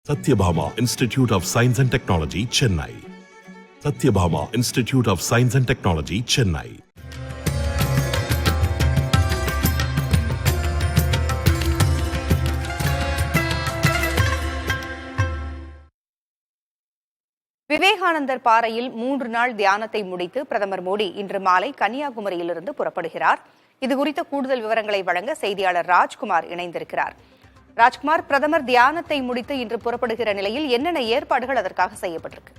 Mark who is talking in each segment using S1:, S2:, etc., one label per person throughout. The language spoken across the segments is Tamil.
S1: Satyabhama Institute of Science and Technology, Chennai. Satyabhama Institute of Science and Technology, Chennai.
S2: விவேகானந்தர் பாறையில் 3 நாள் தியானத்தை முடித்து பிரதமர் மோடி இன்று மாலை கன்னியாகுமரியிலிருந்து புறப்படுகிறார். இதுகுறித்த கூடுதல் விவரங்களை வழங்க செய்தியாளர் ராஜ்குமார் இணைந்திருக்கிறார். ராஜ்குமார், பிரதமர் தியானத்தை முடித்து இன்று புறப்படுகிற நிலையில் என்னென்ன ஏற்பாடுகள் அதற்காக செய்யப்பட்டிருக்கு?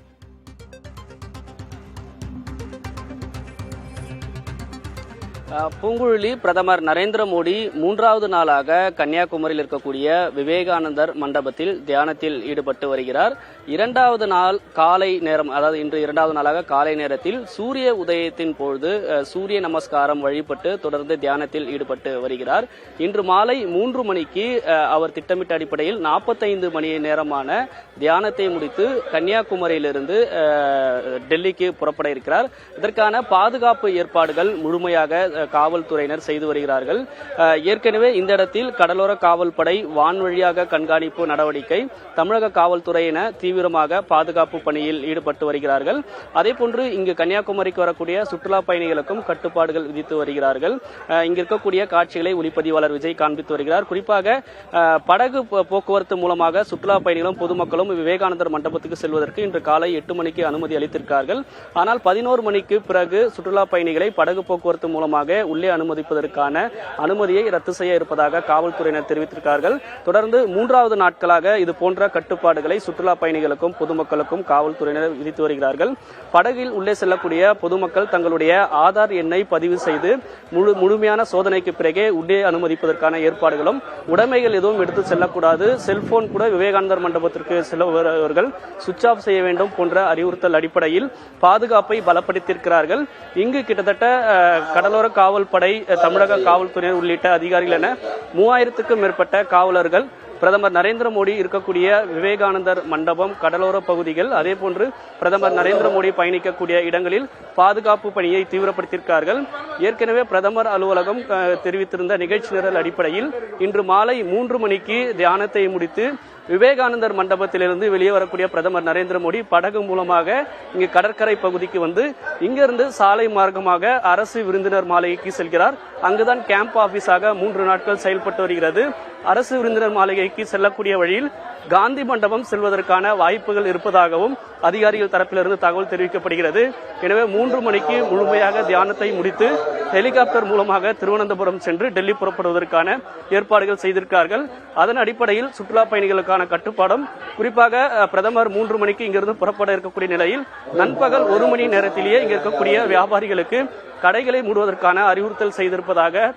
S3: பூங்குழலி, பிரதமர் நரேந்திர மோடி 3வது நாளாக கன்னியாகுமரியில் இருக்கக்கூடிய விவேகானந்தர் மண்டபத்தில் தியானத்தில் ஈடுபட்டு வருகிறார். 2வது நாள் காலை நேரம், அதாவது இன்று 2வது நாளாக காலை நேரத்தில் சூரிய உதயத்தின் பொழுது சூரிய நமஸ்காரம் வழிபட்டு தொடர்ந்து தியானத்தில் ஈடுபட்டு வருகிறார். இன்று மாலை 3 மணிக்கு அவர் திட்டமிட்ட அடிப்படையில் 45 மணி நேரமான தியானத்தை முடித்து கன்னியாகுமரியிலிருந்து டெல்லிக்கு புறப்பட இருக்கிறார். இதற்கான பாதுகாப்பு ஏற்பாடுகள் முழுமையாக காவல்துறையினர் செய்து வருகிறார்கள். ஏற்கனவே இந்த இடத்தில் கடலோர காவல்படை வான்வழியாக கண்காணிப்பு நடவடிக்கை, தமிழக காவல்துறையின தீவிரமாக பாதுகாப்பு பணியில் ஈடுபட்டு வருகிறார்கள். அதேபோன்று இங்கு கன்னியாகுமரிக்கு வரக்கூடிய சுற்றுலா பயணிகளுக்கும் கட்டுப்பாடுகள் விதித்து வருகிறார்கள். இங்கு இருக்கக்கூடிய காட்சிகளை ஒளிப்பதிவாளர் விஜய் காண்பித்து வருகிறார். குறிப்பாக படகு போக்குவரத்து மூலமாக சுற்றுலா பயணிகளும் பொதுமக்களும் விவேகானந்தர் மண்டபத்துக்கு செல்வதற்கு இன்று காலை 8 மணிக்கு அனுமதி அளித்திருக்கிறார்கள். ஆனால் 11 மணிக்கு பிறகு சுற்றுலா பயணிகளை படகு போக்குவரத்து மூலமாக உள்ளே அனுமதிப்பதற்கான அனுமதியை ரத்து செய்ய இருப்பதாக காவல்துறையினர் தெரிவித்திருக்கிறார்கள். தொடர்ந்து 3வது நாட்களாக இது போன்ற கட்டுப்பாடுகளை சுற்றுலா பயணிகளுக்கும் பொதுமக்களுக்கும் காவல்துறையினர் விதித்து வருகிறார்கள். படகில் உள்ளே செல்லக்கூடிய பொதுமக்கள் தங்களுடைய ஆதார் எண்ணை பதிவு செய்து முழுமையான சோதனைக்கு பிறகே உள்ளே அனுமதிப்பதற்கான ஏற்பாடுகளும், உடைமைகள் எதுவும் எடுத்து செல்லக்கூடாது, செல்போன் கூட விவேகானந்தர் மண்டபத்திற்கு செல்பவர்கள் சுவிட்ச் ஆஃப் செய்ய வேண்டும் போன்ற அறிவுறுத்தல் அடிப்படையில் பாதுகாப்பை பலப்படுத்தியிருக்கிறார்கள். இங்கு கிட்டத்தட்ட கடலோர காவல்படை, தமிழக காவல்துறை உள்ளிட்ட அதிகாரிகள் என 3000க்கும் மேற்பட்ட காவலர்கள் பிரதமர் நரேந்திர மோடி இருக்கக்கூடிய விவேகானந்தர் மண்டபம், கடலோர பகுதிகள், அதே போன்று பிரதமர் நரேந்திர மோடி பயணிக்கக்கூடிய இடங்களில் பாதுகாப்பு பணியை தீவிரப்படுத்தியிருக்கிறார்கள். ஏற்கனவே பிரதமர் அலுவலகம் தெரிவித்திருந்த நிகழ்ச்சி நிரல் அடிப்படையில் இன்று மாலை 3 மணிக்கு தியானத்தை முடித்து விவேகானந்தர் மண்டபத்திலிருந்து வெளியே வரக்கூடிய பிரதமர் நரேந்திர மோடி படகு மூலமாக இங்கு கடற்கரை பகுதிக்கு வந்து இங்கிருந்து சாலை மார்க்கமாக அரசு விருந்தினர் மாளிகைக்கு செல்கிறார். அங்குதான் கேம்ப் ஆபீஸாக 3 நாட்கள் செயல்பட்டு வருகிறது. அரசு விருந்தினர் மாளிகைக்கு செல்லக்கூடிய வழியில் காந்தி மண்டபம் செல்வதற்கான வாய்ப்புகள் இருப்பதாகவும் அதிகாரிகள் தரப்பிலிருந்து தகவல் தெரிவிக்கப்படுகிறது. எனவே 3 மணிக்கு முழுமையாக தியானத்தை முடித்து ஹெலிகாப்டர் மூலமாக திருவனந்தபுரம் சென்று டெல்லி புறப்படுவதற்கான ஏற்பாடுகள் செய்திருக்கிறார்கள். அதன் அடிப்படையில் சுற்றுலா பயணிகளுக்கான கட்டுப்பாடும், குறிப்பாக பிரதமர் 3 மணிக்கு இங்கிருந்து புறப்பட இருக்கக்கூடிய நிலையில் நண்பகல் 1 மணி நேரத்திலேயே இங்க இருக்கக்கூடிய வியாபாரிகளுக்கு கடைகளை மூடுவதற்கான அறிவுறுத்தல் செய்திருப்பதாக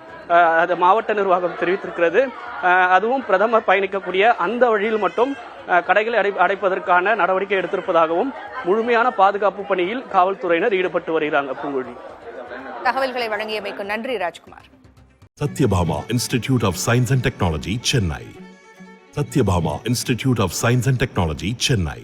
S3: மாவட்ட நிர்வாகம் தெரிவித்திருக்கிறது. அதுவும் பிரதமர் பயணிக்கக்கூடிய அந்த வழியில் மட்டும் கடைகளை அடைப்பதற்கான நடவடிக்கை எடுத்திருப்பதாகவும் முழுமையான பாதுகாப்பு பணியில் காவல்துறையினர் ஈடுபட்டு வருகிறாங்க. பூங்குழலி,
S2: தகவல்களை வழங்கியமைக்கு நன்றி Rajkumar.
S1: Satyabhama Institute of Science and Technology, Chennai. Satyabhama Institute of Science and Technology, Chennai.